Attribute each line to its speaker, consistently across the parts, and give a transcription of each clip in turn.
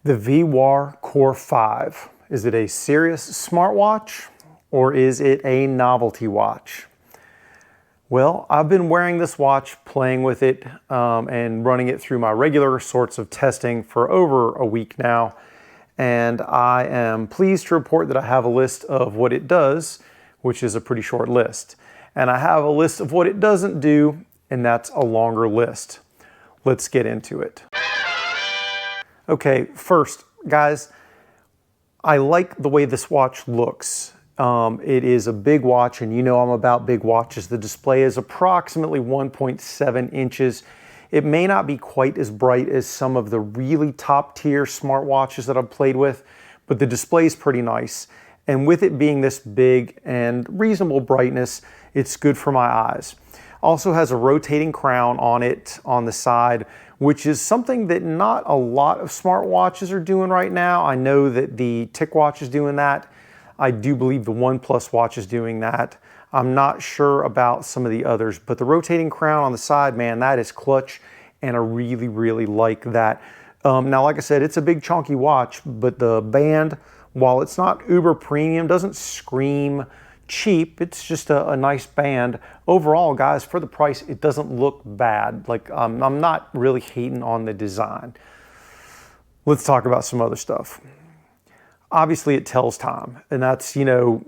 Speaker 1: The VWAR Core 5. Is it a serious smartwatch or is it a novelty watch? Well, I've been wearing this watch, playing with it, and running it through my regular sorts of testing for over a week now. And I am pleased to report that I have a list of what it does, which is a pretty short list. And I have a list of what it doesn't do, and that's a longer list. Let's get into it. Okay, first, guys, I like the way this watch looks. It is a big watch, and you know I'm about big watches. The display is approximately 1.7 inches. It may not be quite as bright as some of the really top tier smartwatches that I've played with, but the display is pretty nice. And with it being this big and reasonable brightness, it's good for my eyes. Also has a rotating crown on it on the side, which is something that not a lot of smartwatches are doing right now. I know that the TicWatch is doing that. I do believe the OnePlus watch is doing that. I'm not sure about some of the others, but the rotating crown on the side, man, that is clutch, and I really, really like that. Now, like I said, it's a big chunky watch, but the band, while it's not uber premium, doesn't scream cheap. It's just a nice band. Overall, guys, for the price, it doesn't look bad. Like, I'm not really hating on the design. Let's talk about some other stuff. Obviously, it tells time, and that's, you know,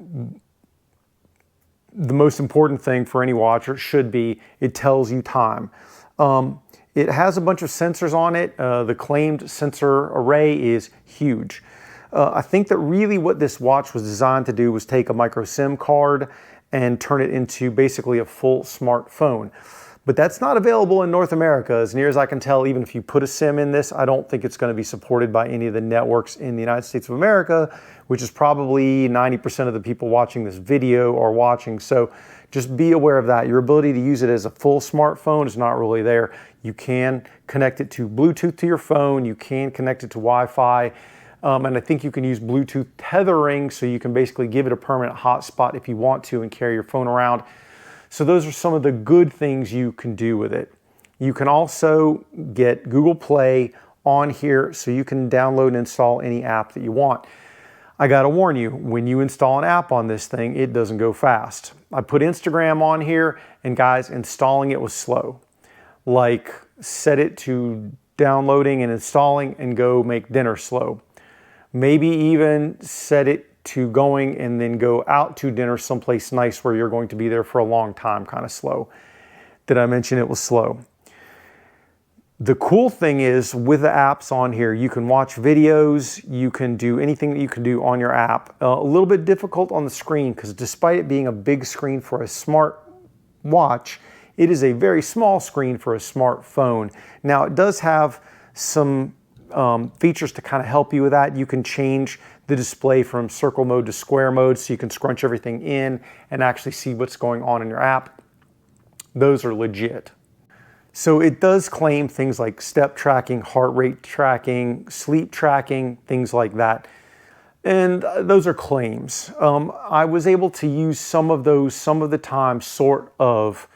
Speaker 1: the most important thing for any watch, or should be. It tells you time. It has a bunch of sensors on it. The claimed sensor array is huge. I think that really what this watch was designed to do was take a micro SIM card and turn it into basically a full smartphone. But that's not available in North America. As near as I can tell, even if you put a SIM in this, I don't think it's going to be supported by any of the networks in the United States of America, which is probably 90% of the people watching this video are watching. So just be aware of that. Your ability to use it as a full smartphone is not really there. You can connect it to Bluetooth to your phone. You can connect it to Wi-Fi. And I think you can use Bluetooth tethering, so you can basically give it a permanent hotspot if you want to and carry your phone around. So those are some of the good things you can do with it. You can also get Google Play on here, so you can download and install any app that you want. I gotta warn you, when you install an app on this thing, it doesn't go fast. I put Instagram on here, and guys, installing it was slow. Like, set it to downloading and installing and go make dinner slow. Maybe even set it to going and then go out to dinner someplace nice where you're going to be there for a long time, kind of slow. Did I mention it was slow? The cool thing is, with the apps on here, you can watch videos, you can do anything that you can do on your app. A little bit difficult on the screen, because despite it being a big screen for a smart watch, it is a very small screen for a smartphone. Now, it does have some features to kind of help you with that. You can change the display from circle mode to square mode, so you can scrunch everything in and actually see what's going on in your app. Those are legit. So it does claim things like step tracking, heart rate tracking, sleep tracking, things like that. And those are claims. I was able to use some of those some of the time, sort of.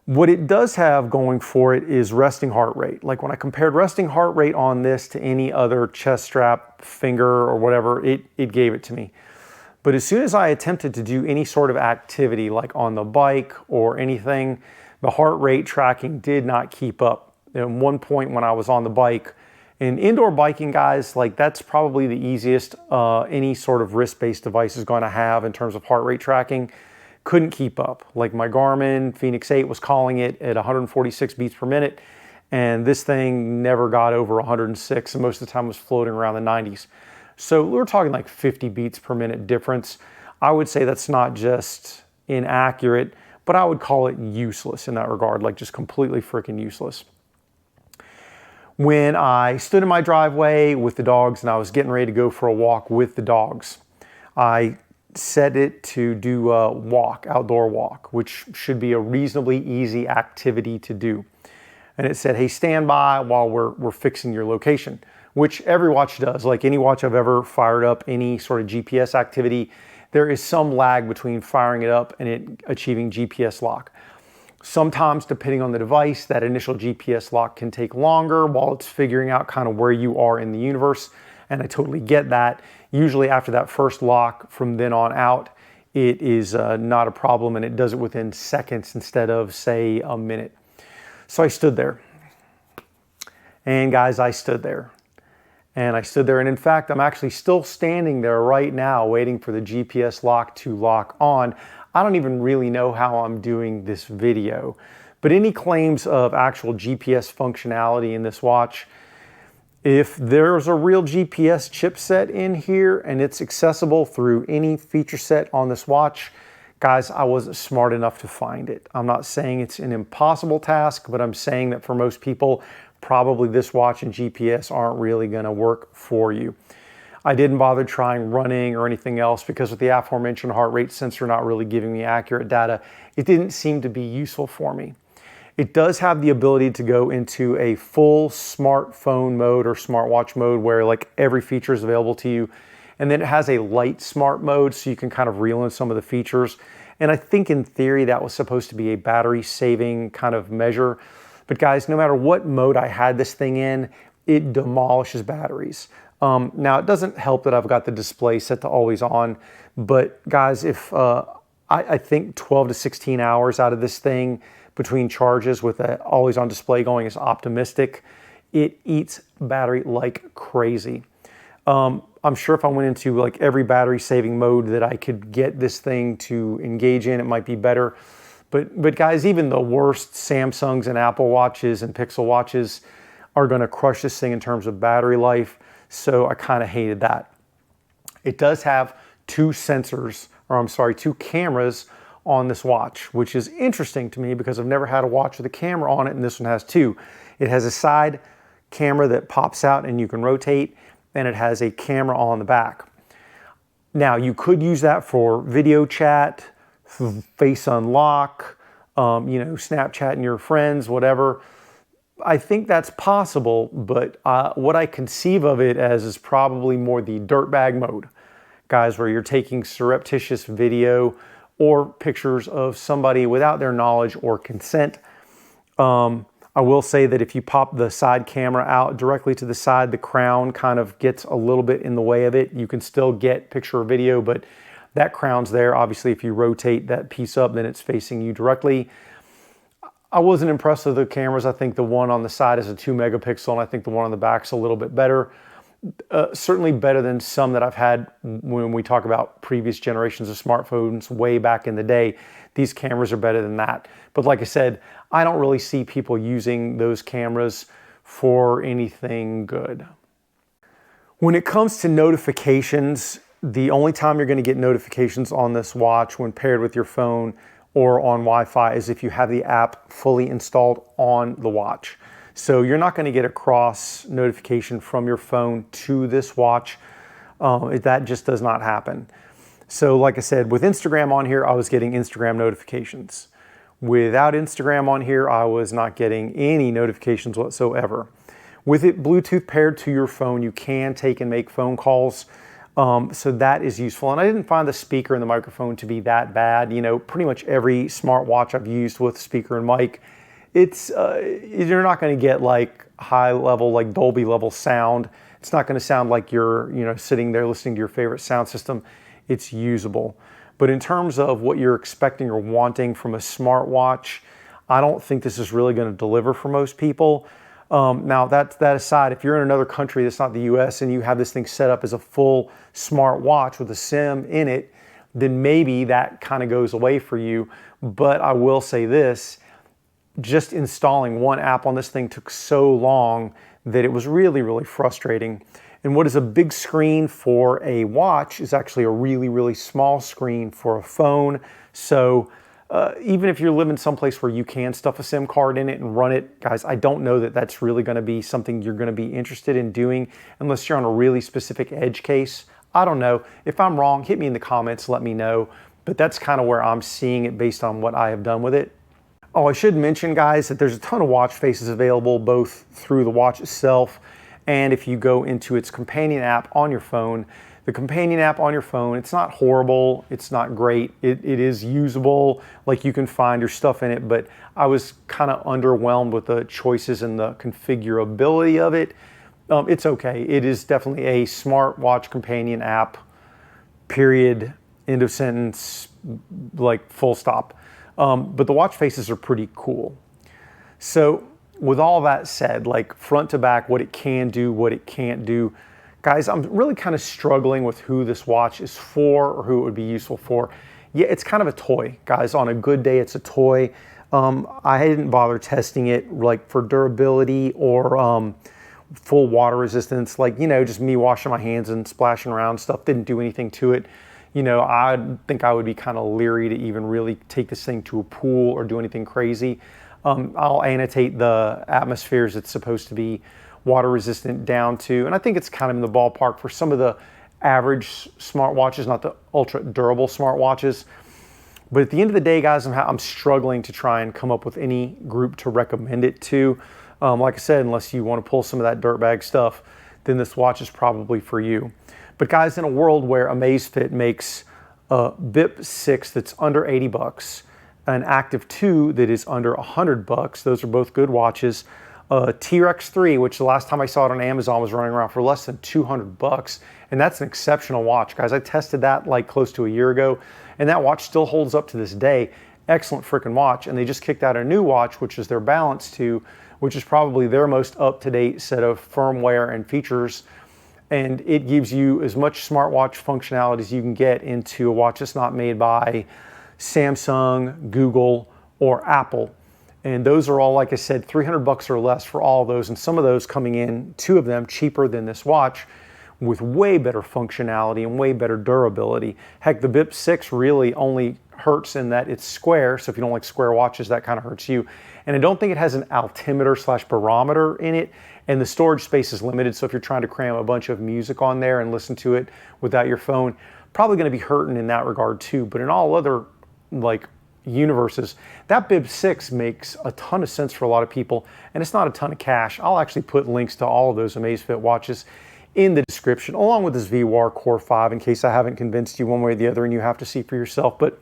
Speaker 1: What it does have going for it is resting heart rate. Like, when I compared resting heart rate on this to any other chest strap, finger, or whatever, it gave it to me. But as soon as I attempted to do any sort of activity, like on the bike or anything, the heart rate tracking did not keep up. At one point when I was on the bike, and indoor biking, guys, like, that's probably the easiest any sort of wrist-based device is going to have in terms of heart rate tracking. Couldn't keep up. Like, my Garmin Fenix 8 was calling it at 146 beats per minute, and this thing never got over 106, and most of the time was floating around the 90s. So we're talking like 50 beats per minute difference. I would say that's not just inaccurate, but I would call it useless in that regard, like just completely freaking useless. When I stood in my driveway with the dogs and I was getting ready to go for a walk with the dogs, I set it to do a walk, outdoor walk, which should be a reasonably easy activity to do. And it said, hey, stand by while we're fixing your location, which every watch does. Like any watch I've ever fired up, any sort of GPS activity, there is some lag between firing it up and it achieving GPS lock. Sometimes, depending on the device, that initial GPS lock can take longer while it's figuring out kind of where you are in the universe, and I totally get that. Usually after that first lock, from then on out, it is not a problem, and it does it within seconds instead of, say, a minute. So I stood there. And guys, I stood there. And I stood there, and in fact, I'm actually still standing there right now waiting for the GPS lock to lock on. I don't even really know how I'm doing this video, but any claims of actual GPS functionality in this watch, if there's a real GPS chipset in here and it's accessible through any feature set on this watch, guys, I wasn't smart enough to find it. I'm not saying it's an impossible task, but I'm saying that for most people, probably this watch and GPS aren't really going to work for you. I didn't bother trying running or anything else because with the aforementioned heart rate sensor not really giving me accurate data, it didn't seem to be useful for me. It does have the ability to go into a full smartphone mode or smartwatch mode where like every feature is available to you. And then it has a light smart mode so you can kind of reel in some of the features. And I think in theory that was supposed to be a battery saving kind of measure. But guys, no matter what mode I had this thing in, it demolishes batteries. Now, it doesn't help that I've got the display set to always on, but guys, if I think 12 to 16 hours out of this thing between charges with an always on display going is optimistic. It eats battery like crazy. I'm sure if I went into like every battery saving mode that I could get this thing to engage in, it might be better. But guys, even the worst Samsungs and Apple Watches and Pixel Watches are going to crush this thing in terms of battery life. So I kind of hated that. It does have two cameras on this watch, which is interesting to me because I've never had a watch with a camera on it, and this one has two. It has a side camera that pops out and you can rotate, and it has a camera on the back. Now, you could use that for video chat, face unlock, Snapchatting your friends, whatever. I think that's possible, but what I conceive of it as is probably more the dirtbag mode. Guys, where you're taking surreptitious video or pictures of somebody without their knowledge or consent. I will say that if you pop the side camera out directly to the side, the crown kind of gets a little bit in the way of it. You can still get picture or video, but that crown's there. Obviously, if you rotate that piece up, then it's facing you directly. I wasn't impressed with the cameras. I think the one on the side is a 2 megapixel, and I think the one on the back's a little bit better. Certainly better than some that I've had when we talk about previous generations of smartphones way back in the day. These cameras are better than that. But like I said, I don't really see people using those cameras for anything good. When it comes to notifications, the only time you're going to get notifications on this watch when paired with your phone or on Wi-Fi is if you have the app fully installed on the watch. So you're not going to get a cross notification from your phone to this watch. That just does not happen. So like I said, with Instagram on here, I was getting Instagram notifications. Without Instagram on here, I was not getting any notifications whatsoever. With it Bluetooth paired to your phone, you can take and make phone calls. So that is useful. And I didn't find the speaker and the microphone to be that bad. You know, pretty much every smartwatch I've used with speaker and mic, you're not going to get like high level, like Dolby level sound. It's not going to sound like you're, sitting there listening to your favorite sound system. It's usable. But in terms of what you're expecting or wanting from a smartwatch, I don't think this is really going to deliver for most people. Now, that aside, if you're in another country that's not the US and you have this thing set up as a full smart watch with a SIM in it, then maybe that kind of goes away for you. But I will say this, just installing one app on this thing took so long that it was really, really frustrating. And what is a big screen for a watch is actually a really, really small screen for a phone. So even if you're living someplace where you can stuff a SIM card in it and run it, guys, I don't know that that's really going to be something you're going to be interested in doing unless you're on a really specific edge case. I don't know. If I'm wrong, hit me in the comments, let me know. But that's kind of where I'm seeing it based on what I have done with it. Oh, I should mention, guys, that there's a ton of watch faces available both through the watch itself And if you go into its companion app on your phone, the companion app on your phone, it's not horrible, it's not great, it is usable, like you can find your stuff in it, but I was kind of underwhelmed with the choices and the configurability of it. It's okay. It is definitely a smartwatch companion app, period, end of sentence, like full stop. But the watch faces are pretty cool. So with all that said, like front to back, what it can do, what it can't do, guys, I'm really kind of struggling with who this watch is for or who it would be useful for. Yeah, it's kind of a toy, guys. On a good day, it's a toy. I didn't bother testing it like for durability or full water resistance. Like, you know, just me washing my hands and splashing around stuff didn't do anything to it. You know, I think I would be kind of leery to even really take this thing to a pool or do anything crazy. I'll annotate the atmospheres it's supposed to be water resistant down to, and I think it's kind of in the ballpark for some of the average smartwatches, not the ultra durable smartwatches. But at the end of the day, guys, I'm struggling to try and come up with any group to recommend it to. Like I said, unless you want to pull some of that dirtbag stuff, then this watch is probably for you. But guys, in a world where Amazfit makes a Bip 6 that's under 80 bucks, an Active 2 that is under 100 bucks, those are both good watches, TREX 3, which the last time I saw it on Amazon was running around for less than 200 bucks. And that's an exceptional watch, guys. I tested that like close to a year ago, and that watch still holds up to this day. Excellent freaking watch. And they just kicked out a new watch, which is their Balance 2, which is probably their most up-to-date set of firmware and features. And it gives you as much smartwatch functionality as you can get into a watch that's not made by Samsung, Google, or Apple. And those are all, like I said, 300 bucks or less for all of those. And some of those coming in, two of them cheaper than this watch with way better functionality and way better durability. Heck, the Bip 6 really only hurts in that it's square. So if you don't like square watches, that kind of hurts you. And I don't think it has an altimeter / barometer in it. And the storage space is limited. So if you're trying to cram a bunch of music on there and listen to it without your phone, probably going to be hurting in that regard too. But in all other like universes, that Bip 6 makes a ton of sense for a lot of people, and it's not a ton of cash. I'll actually put links to all of those Amazfit watches in the description, along with this VWAR Core 5, in case I haven't convinced you one way or the other and you have to see for yourself. But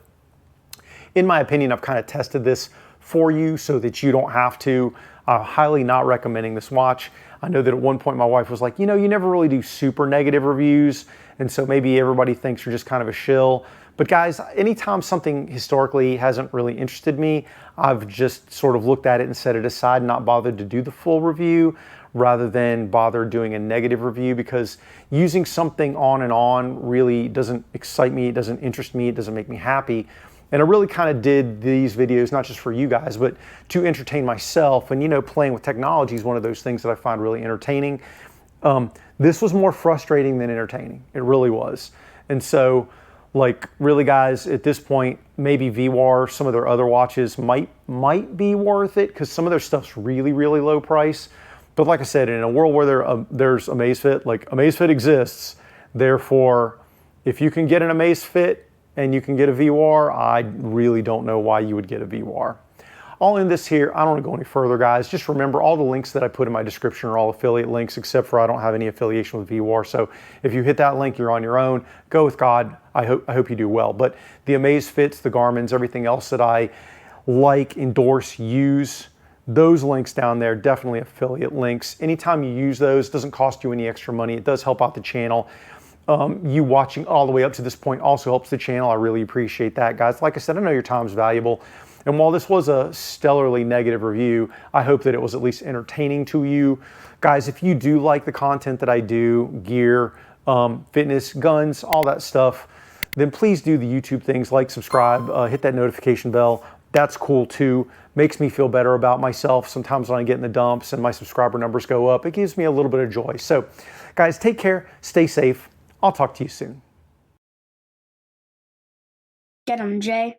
Speaker 1: in my opinion, I've kind of tested this for you so that you don't have to. I'm highly not recommending this watch. I know that at one point my wife was like, you know, you never really do super negative reviews, and so maybe everybody thinks you're just kind of a shill. But guys, anytime something historically hasn't really interested me, I've just sort of looked at it and set it aside and not bothered to do the full review rather than bother doing a negative review, because using something on and on really doesn't excite me, it doesn't interest me, it doesn't make me happy. And I really kind of did these videos, not just for you guys, but to entertain myself. And you know, playing with technology is one of those things that I find really entertaining. This was more frustrating than entertaining. It really was. And so, like, really guys, at this point, maybe VWAR, some of their other watches might be worth it, because some of their stuff's really, really low price. But like I said, in a world where there's Amazfit, like Amazfit exists, therefore, if you can get an Amazfit and you can get a VWAR, I really don't know why you would get a VWAR. I'll end this here. I don't want to go any further, guys. Just remember, all the links that I put in my description are all affiliate links, except for I don't have any affiliation with VWAR. So if you hit that link, you're on your own. Go with God. I hope you do well. But the Amazfits, the Garmins, everything else that I like, endorse, use, those links down there, definitely affiliate links. Anytime you use those, it doesn't cost you any extra money. It does help out the channel. You watching all the way up to this point also helps the channel. I really appreciate that, guys. Like I said, I know your time's valuable. And while this was a stellarly negative review, I hope that it was at least entertaining to you. Guys, if you do like the content that I do, gear, fitness, guns, all that stuff, then please do the YouTube things like subscribe, hit that notification bell. That's cool too. Makes me feel better about myself. Sometimes when I get in the dumps and my subscriber numbers go up, it gives me a little bit of joy. So guys, take care, stay safe. I'll talk to you soon.
Speaker 2: Get 'em, Jay.